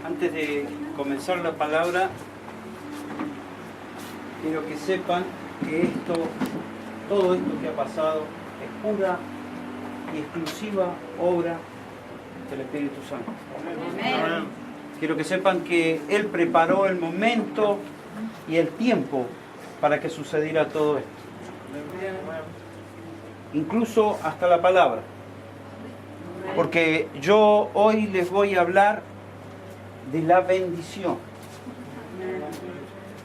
Antes de comenzar la palabra, quiero que sepan que todo esto que ha pasado es pura y exclusiva obra del Espíritu Santo. Amén. Quiero que sepan que Él preparó el momento y el tiempo para que sucediera todo esto. Incluso hasta la palabra. Porque yo hoy les voy a hablar de la bendición.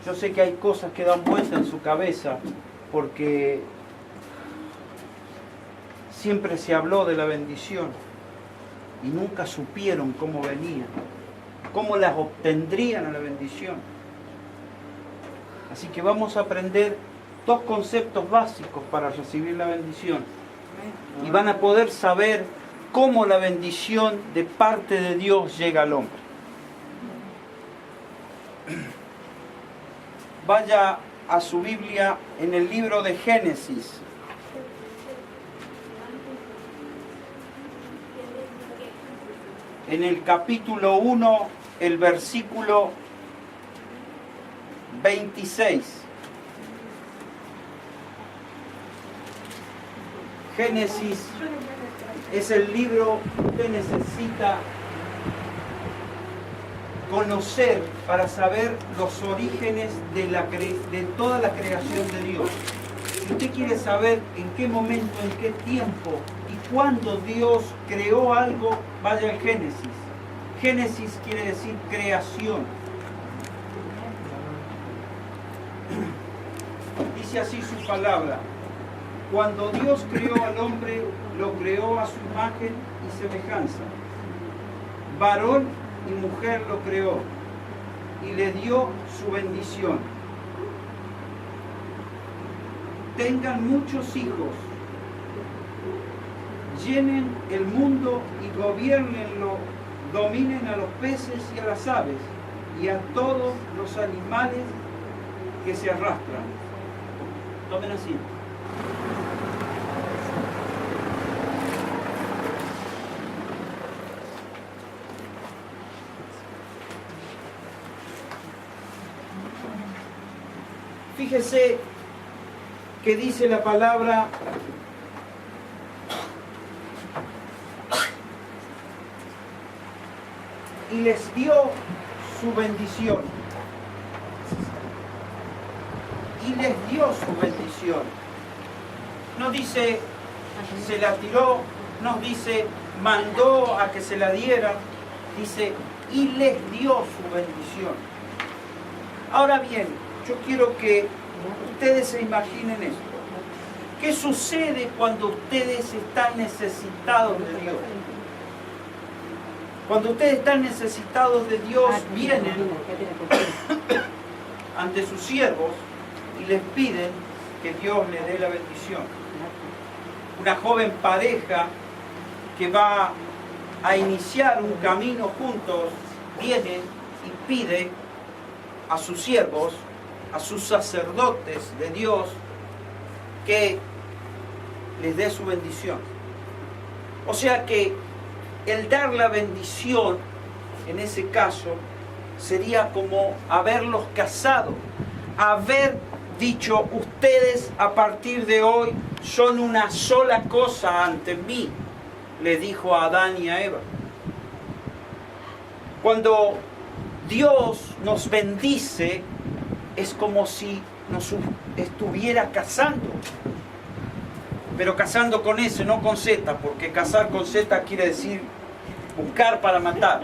Yo sé que hay cosas que dan vuelta en su cabeza porque siempre se habló de la bendición y nunca supieron cómo venía, cómo las obtendrían a la bendición. Así que vamos a aprender dos conceptos básicos para recibir la bendición y van a poder saber cómo la bendición de parte de Dios llega al hombre. Vaya a su Biblia en el libro de Génesis. En el capítulo 1, el versículo 26. Génesis es el libro que usted necesita conocer para saber los orígenes de toda la creación de Dios. Si usted quiere saber en qué momento, en qué tiempo y cuándo Dios creó algo, vaya al Génesis. Génesis quiere decir creación. Dice así su palabra. Cuando Dios creó al hombre, lo creó a su imagen y semejanza. Varón y mujer lo creó y le dio su bendición. Tengan muchos hijos, llenen el mundo y gobiernenlo, dominen a los peces y a las aves y a todos los animales que se arrastran. Tomen asiento. Fíjese que dice la palabra y les dio su bendición. Y les dio su bendición. No dice se la tiró, no dice mandó a que se la dieran, dice y les dio su bendición. Ahora bien, yo quiero que ustedes se imaginen esto. ¿Qué sucede cuando ustedes están necesitados de Dios? Cuando ustedes están necesitados de Dios, vienen ante sus siervos y les piden que Dios les dé la bendición. Una joven pareja que va a iniciar un camino juntos, viene y pide a sus siervos, a sus sacerdotes de Dios, que les dé su bendición. O sea que el dar la bendición, en ese caso, sería como haberlos casado, haber dicho, ustedes a partir de hoy son una sola cosa ante mí, le dijo a Adán y a Eva. Cuando Dios nos bendice, es como si nos estuviera casando. Pero casando con S, no con Z, porque casar con Z quiere decir buscar para matar.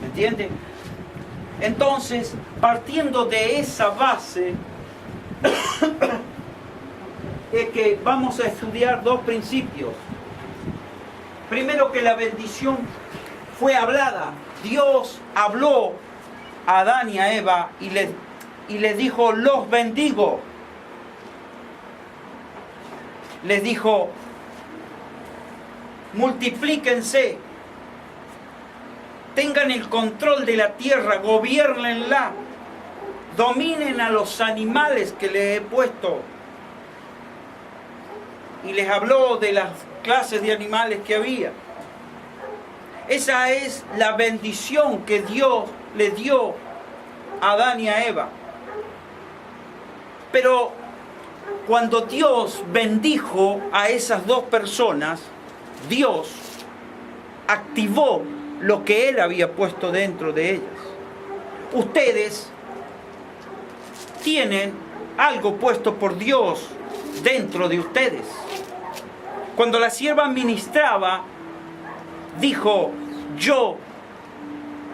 ¿Me entiende? Entonces, partiendo de esa base, es que vamos a estudiar dos principios. Primero, que la bendición fue hablada. Dios habló a Adán y a Eva y les dijo, los bendigo. Les dijo, multiplíquense, tengan el control de la tierra, gobiernenla, dominen a los animales que les he puesto. Y les habló de las clases de animales que había. Esa es la bendición que Dios le dio a Adán y a Eva. Pero cuando Dios bendijo a esas dos personas, Dios activó lo que Él había puesto dentro de ellas. Ustedes tienen algo puesto por Dios dentro de ustedes. Cuando la sierva ministraba, dijo: yo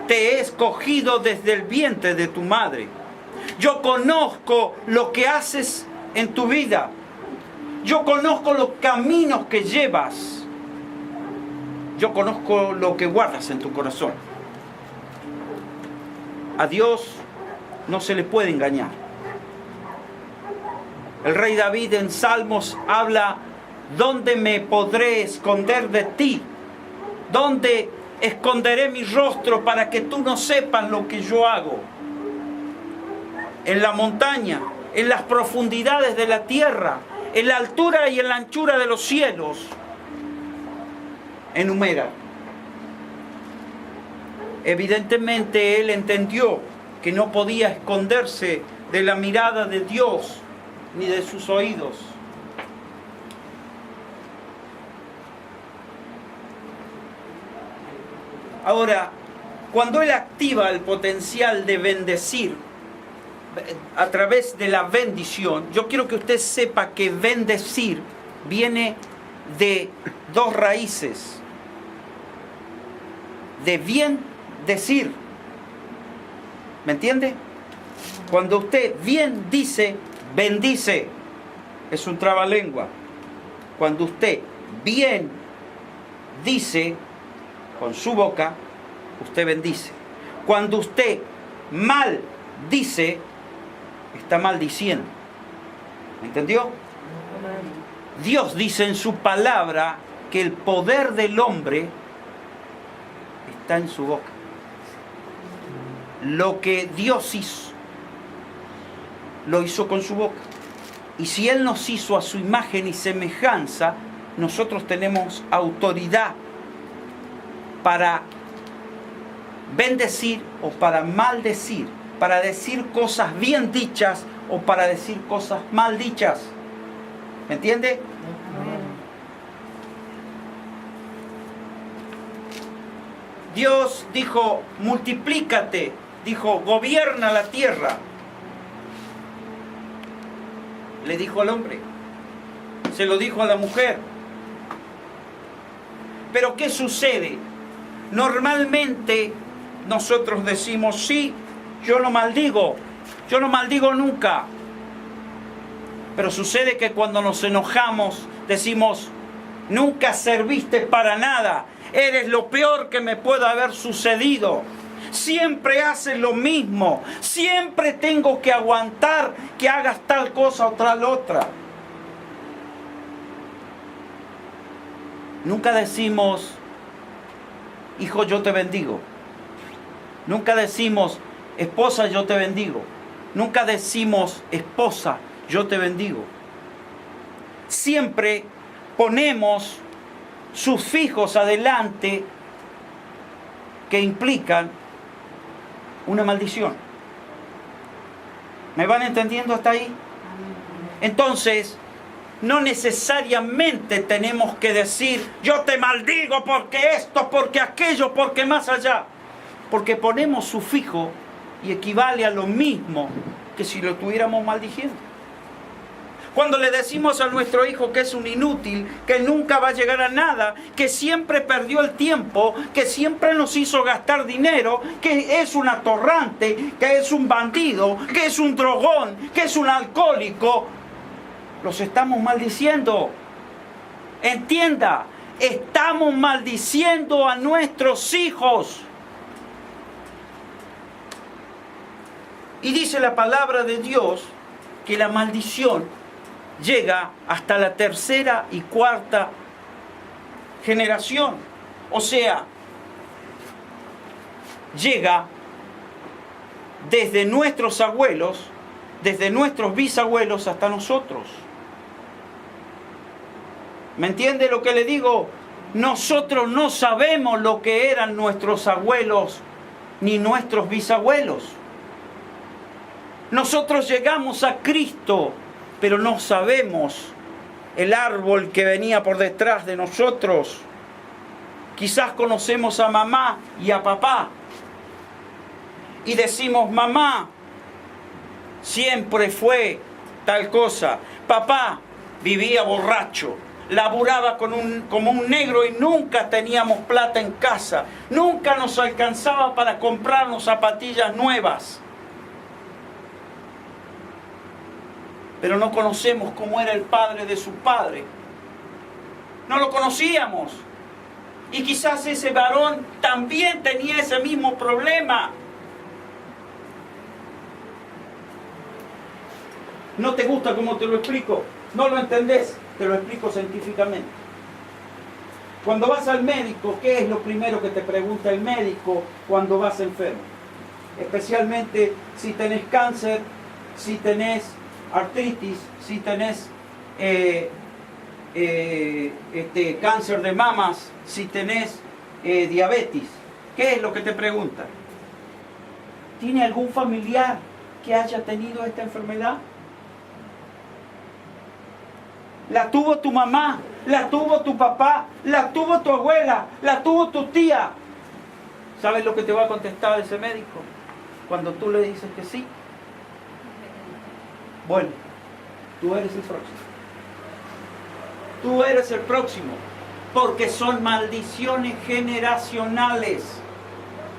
te he escogido desde el vientre de tu madre. Yo conozco lo que haces en tu vida. Yo conozco los caminos que llevas. Yo conozco lo que guardas en tu corazón. A Dios no se le puede engañar. El rey David en Salmos habla: ¿dónde me podré esconder de ti? ¿Dónde esconderé mi rostro para que tú no sepas lo que yo hago? En la montaña, en las profundidades de la tierra, en la altura y en la anchura de los cielos. Enumera. Evidentemente él entendió que no podía esconderse de la mirada de Dios ni de sus oídos. Ahora, cuando él activa el potencial de bendecir a través de la bendición, yo quiero que usted sepa que bendecir viene de dos raíces. De bien decir. ¿Me entiende? Cuando usted bien dice, bendice. Es un trabalengua. Cuando usted bien dice con su boca, usted bendice. Cuando usted mal dice, está maldiciendo. ¿Me entendió? Dios dice en su palabra que el poder del hombre está en su boca. Lo que Dios hizo, lo hizo con su boca. Y si Él nos hizo a su imagen y semejanza, nosotros tenemos autoridad para bendecir o para maldecir, para decir cosas bien dichas o para decir cosas mal dichas. ¿Me entiende? Dios dijo: multiplícate, dijo: gobierna la tierra. Le dijo al hombre, se lo dijo a la mujer. Pero ¿qué sucede? Normalmente nosotros decimos: sí, yo no maldigo nunca. Pero sucede que cuando nos enojamos decimos: nunca serviste para nada, eres lo peor que me puede haber sucedido, siempre haces lo mismo, siempre tengo que aguantar que hagas tal cosa o tal otra. Nunca decimos: hijo, yo te bendigo. Nunca decimos: esposa, yo te bendigo. Nunca decimos: esposa, yo te bendigo. Siempre ponemos sufijos adelante que implican una maldición. ¿Me van entendiendo hasta ahí? Entonces, no necesariamente tenemos que decir: yo te maldigo porque esto, porque aquello, porque más allá. Porque ponemos sufijo y equivale a lo mismo que si lo estuviéramos maldiciendo. Cuando le decimos a nuestro hijo que es un inútil, que nunca va a llegar a nada, que siempre perdió el tiempo, que siempre nos hizo gastar dinero, que es un atorrante, que es un bandido, que es un drogón, que es un alcohólico, los estamos maldiciendo. Entienda, estamos maldiciendo a nuestros hijos. Y dice la palabra de Dios que la maldición llega hasta la tercera y cuarta generación. O sea, llega desde nuestros abuelos, desde nuestros bisabuelos hasta nosotros. ¿Me entiende lo que le digo? Nosotros no sabemos lo que eran nuestros abuelos ni nuestros bisabuelos. Nosotros llegamos a Cristo, pero no sabemos el árbol que venía por detrás de nosotros. Quizás conocemos a mamá y a papá y decimos, mamá siempre fue tal cosa, papá vivía borracho, laburaba como un negro y nunca teníamos plata en casa, nunca nos alcanzaba para comprarnos zapatillas nuevas. Pero no conocemos cómo era el padre de su padre. No lo conocíamos. Y quizás ese varón también tenía ese mismo problema. ¿No te gusta cómo te lo explico? ¿No lo entendés? Te lo explico científicamente. Cuando vas al médico, ¿qué es lo primero que te pregunta el médico cuando vas enfermo? Especialmente si tenés cáncer, si tenés artritis, si tenés cáncer de mamas, si tenés diabetes. ¿Qué es lo que te pregunta? ¿Tiene algún familiar que haya tenido esta enfermedad? La tuvo tu mamá, la tuvo tu papá, la tuvo tu abuela, la tuvo tu tía. ¿Sabes lo que te va a contestar ese médico cuando tú le dices que sí? Bueno, tú eres el próximo. Tú eres el próximo. Porque son maldiciones generacionales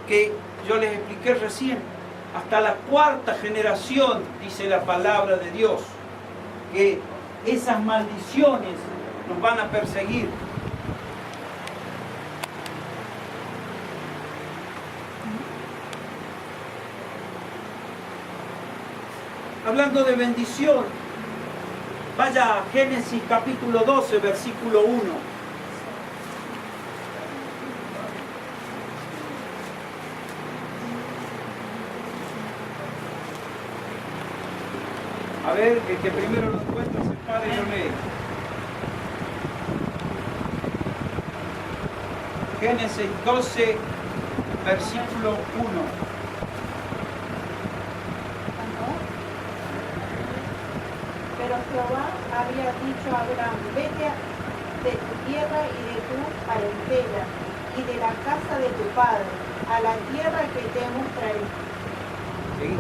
que yo les expliqué recién. Hasta la 4ª generación, dice la palabra de Dios, que esas maldiciones nos van a perseguir. Hablando de bendición, vaya a Génesis capítulo 12, versículo 1. A ver, el que primero lo encuentra es el padre Leonel. Génesis 12, versículo 1. Pero Jehová había dicho a Abraham, vete de tu tierra y de tu parentela y de la casa de tu padre, a la tierra que te mostraré. ¿Sí?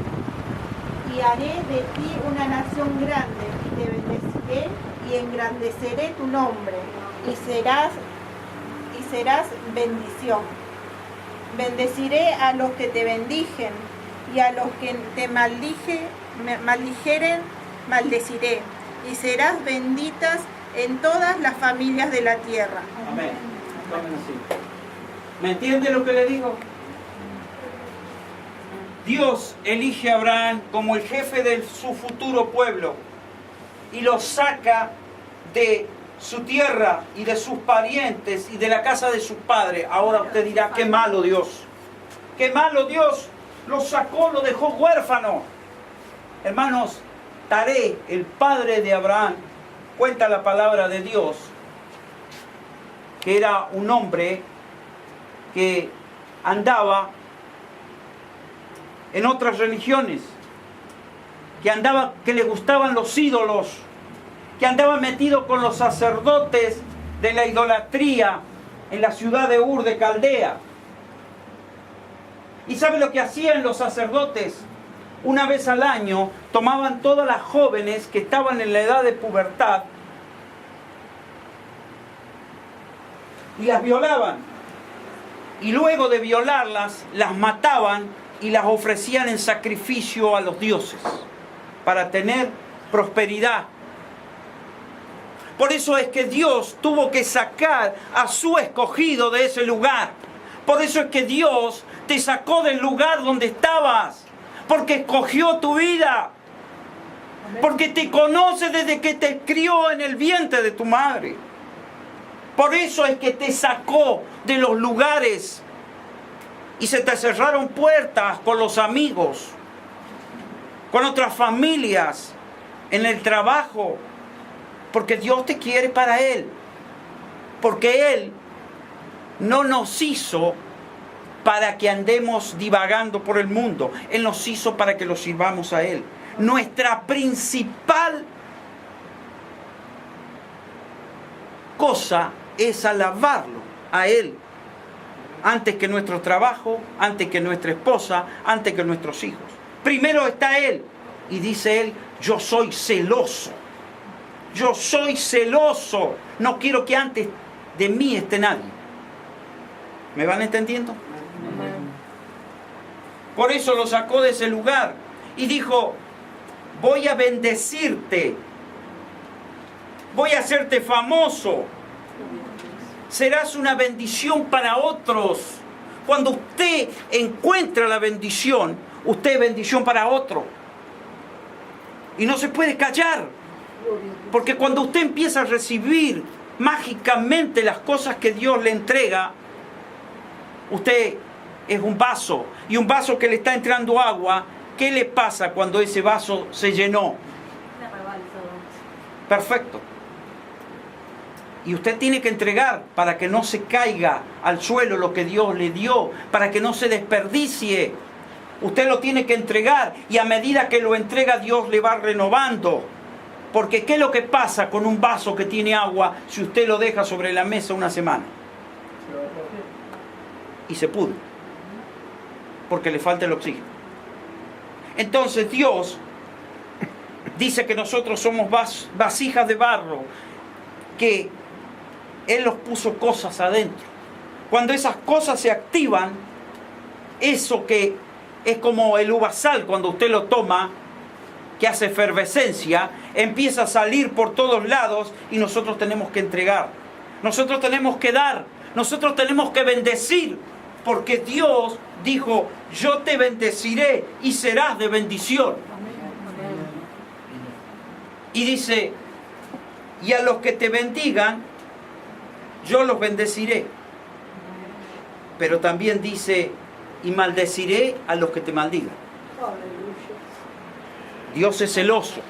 Y haré de ti una nación grande, y te bendeciré y engrandeceré tu nombre, y serás bendición. Bendeciré a los que te bendijen, y a los que te maldijeren, maldeciré, y serás benditas en todas las familias de la tierra. Amén. Amén, así. ¿Me entiende lo que le digo? Dios elige a Abraham como el jefe de su futuro pueblo y lo saca de su tierra y de sus parientes y de la casa de sus padres. Ahora usted dirá, qué malo Dios. Qué malo Dios. Lo sacó, lo dejó huérfano. Hermanos, Taré, el padre de Abraham, cuenta la palabra de Dios, que era un hombre que andaba en otras religiones, que le gustaban los ídolos, que andaba metido con los sacerdotes de la idolatría en la ciudad de Ur de Caldea. ¿Y sabe lo que hacían los sacerdotes? Una vez al año tomaban todas las jóvenes que estaban en la edad de pubertad y las violaban. Y luego de violarlas, las mataban y las ofrecían en sacrificio a los dioses para tener prosperidad. Por eso es que Dios tuvo que sacar a su escogido de ese lugar. Por eso es que Dios te sacó del lugar donde estabas. Porque escogió tu vida. Porque te conoce desde que te crió en el vientre de tu madre. Por eso es que te sacó de los lugares y se te cerraron puertas con los amigos, con otras familias, en el trabajo. Porque Dios te quiere para Él. Porque Él no nos hizo para que andemos divagando por el mundo. Él nos hizo para que lo sirvamos a Él. Nuestra principal cosa es alabarlo a Él, antes que nuestro trabajo, antes que nuestra esposa, antes que nuestros hijos. Primero está Él, y dice Él, yo soy celoso. Yo soy celoso. No quiero que antes de mí esté nadie. ¿Me van entendiendo? Por eso lo sacó de ese lugar y dijo, voy a bendecirte, voy a hacerte famoso, serás una bendición para otros. Cuando usted encuentra la bendición, usted es bendición para otro. Y no se puede callar, porque cuando usted empieza a recibir mágicamente las cosas que Dios le entrega, usted es un vaso, y un vaso que le está entrando agua. ¿Qué le pasa cuando ese vaso se llenó? Perfecto. Y usted tiene que entregar para que no se caiga al suelo lo que Dios le dio, para que no se desperdicie. Usted lo tiene que entregar, y a medida que lo entrega, Dios le va renovando. Porque ¿qué es lo que pasa con un vaso que tiene agua si usted lo deja sobre la mesa una semana? Y se pudre, porque le falta el oxígeno. Entonces Dios dice que nosotros somos vasijas de barro, que Él nos puso cosas adentro. Cuando esas cosas se activan, eso que es como el uvasal, cuando usted lo toma, que hace efervescencia, empieza a salir por todos lados, y nosotros tenemos que entregar. Nosotros tenemos que dar. Nosotros tenemos que bendecir. Porque Dios dijo, yo te bendeciré y serás de bendición. Y dice, y a los que te bendigan, yo los bendeciré. Pero también dice, y maldeciré a los que te maldigan. Dios es celoso.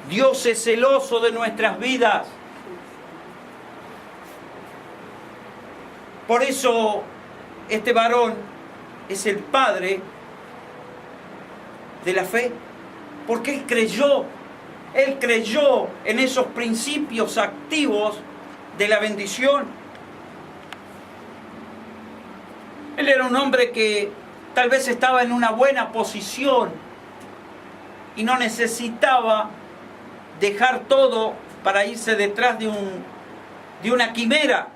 Dios es celoso de nuestras vidas. Por eso este varón es el padre de la fe, porque él creyó en esos principios activos de la bendición. Él era un hombre que tal vez estaba en una buena posición y no necesitaba dejar todo para irse detrás de una quimera,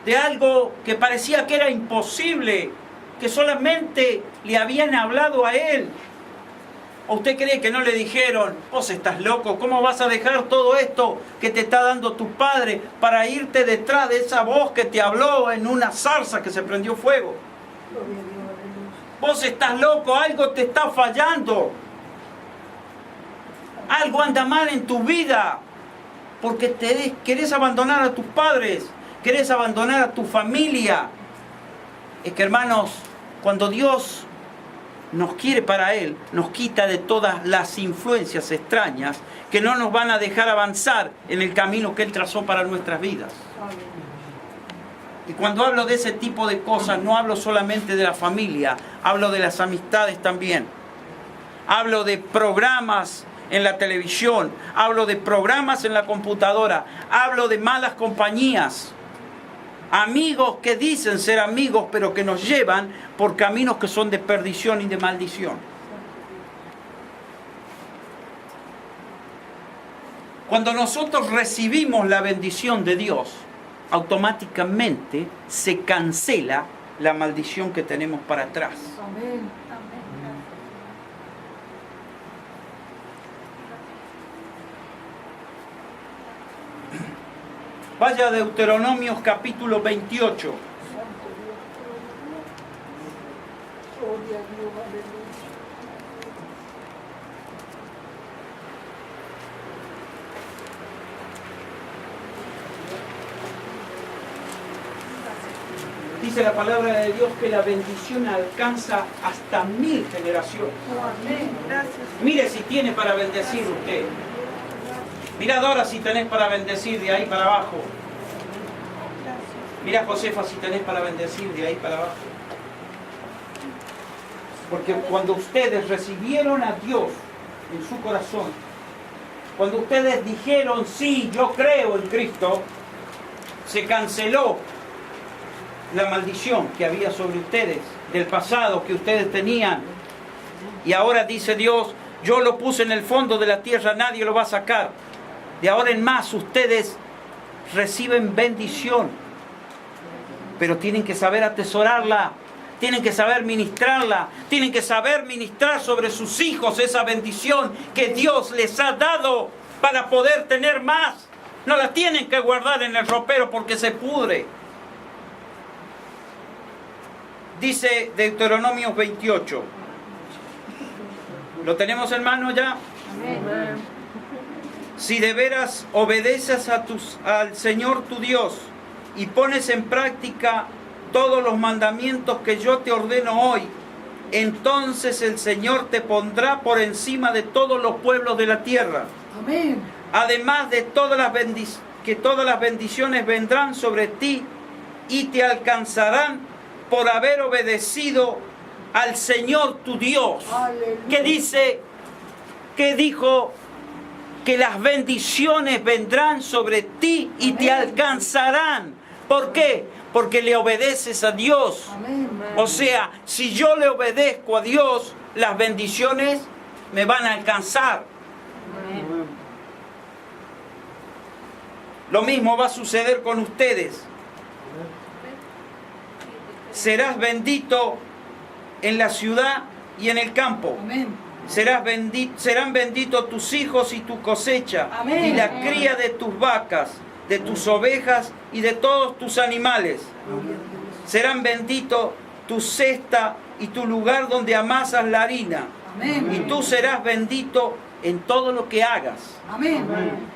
de algo que parecía que era imposible, que solamente le habían hablado a él. ¿O usted cree que no le dijeron, vos estás loco, cómo vas a dejar todo esto que te está dando tu padre para irte detrás de esa voz que te habló en una zarza que se prendió fuego? Vos estás loco, algo te está fallando. Algo anda mal en tu vida, porque querés abandonar a tus padres, querés abandonar a tu familia. Es que, hermanos, cuando Dios nos quiere para Él, nos quita de todas las influencias extrañas que no nos van a dejar avanzar en el camino que Él trazó para nuestras vidas. Y cuando hablo de ese tipo de cosas, no hablo solamente de la familia, hablo de las amistades también. Hablo de programas en la televisión, hablo de programas en la computadora, hablo de malas compañías. Amigos que dicen ser amigos, pero que nos llevan por caminos que son de perdición y de maldición. Cuando nosotros recibimos la bendición de Dios, automáticamente se cancela la maldición que tenemos para atrás. Amén. Vaya a Deuteronomios capítulo 28. Dice la palabra de Dios que la bendición alcanza hasta 1000 generaciones. Mire si tiene para bendecir usted. Mirad ahora si tenés para bendecir de ahí para abajo. Mira, Josefa, si tenés para bendecir de ahí para abajo. Porque cuando ustedes recibieron a Dios en su corazón, cuando ustedes dijeron, sí, yo creo en Cristo, se canceló la maldición que había sobre ustedes, del pasado que ustedes tenían. Y ahora dice Dios, yo lo puse en el fondo de la tierra, nadie lo va a sacar. De ahora en más ustedes reciben bendición. Pero tienen que saber atesorarla, tienen que saber ministrarla, tienen que saber ministrar sobre sus hijos esa bendición que Dios les ha dado para poder tener más. No la tienen que guardar en el ropero porque se pudre. Dice Deuteronomio 28. ¿Lo tenemos en mano ya? Amén. Si de veras obedeces al Señor tu Dios y pones en práctica todos los mandamientos que yo te ordeno hoy, entonces el Señor te pondrá por encima de todos los pueblos de la tierra. Amén. Además de todas las bendiciones vendrán sobre ti y te alcanzarán por haber obedecido al Señor tu Dios. Aleluya. Que dijo que las bendiciones vendrán sobre ti y Amén. te alcanzarán. ¿Por qué? Porque le obedeces a Dios. Amén. O sea, si yo le obedezco a Dios, las bendiciones me van a alcanzar. Amén. Lo mismo va a suceder con ustedes. Serás bendito en la ciudad y en el campo. Amén. Serán benditos tus hijos y tu cosecha, Amén. y la cría de tus vacas, de tus ovejas y de todos tus animales. Serán benditos tu cesta y tu lugar donde amasas la harina. Amén. Y tú serás bendito en todo lo que hagas. Amén.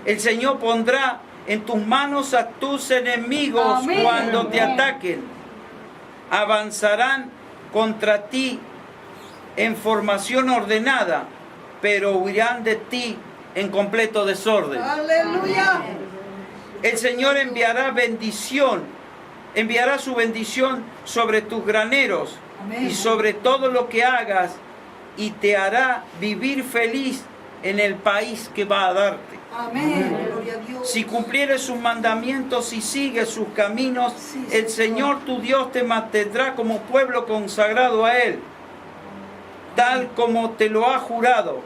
El Señor pondrá en tus manos a tus enemigos Amén. cuando te ataquen. Avanzarán contra ti en formación ordenada, pero huirán de ti en completo desorden. Aleluya. El Señor enviará su bendición sobre tus graneros Amén. y sobre todo lo que hagas, y te hará vivir feliz en el país que va a darte. Amén. Gloria a Dios. Si cumplieres sus mandamientos y sigues sus caminos, Sí, el Señor tu Dios te mantendrá como pueblo consagrado a Él, tal como te lo ha jurado.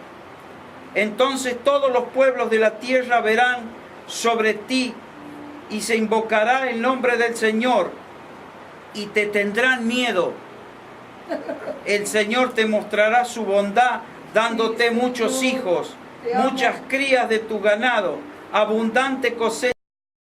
Entonces todos los pueblos de la tierra verán sobre ti y se invocará el nombre del Señor y te tendrán miedo. El Señor te mostrará su bondad dándote muchos hijos, muchas crías de tu ganado, abundante cosecha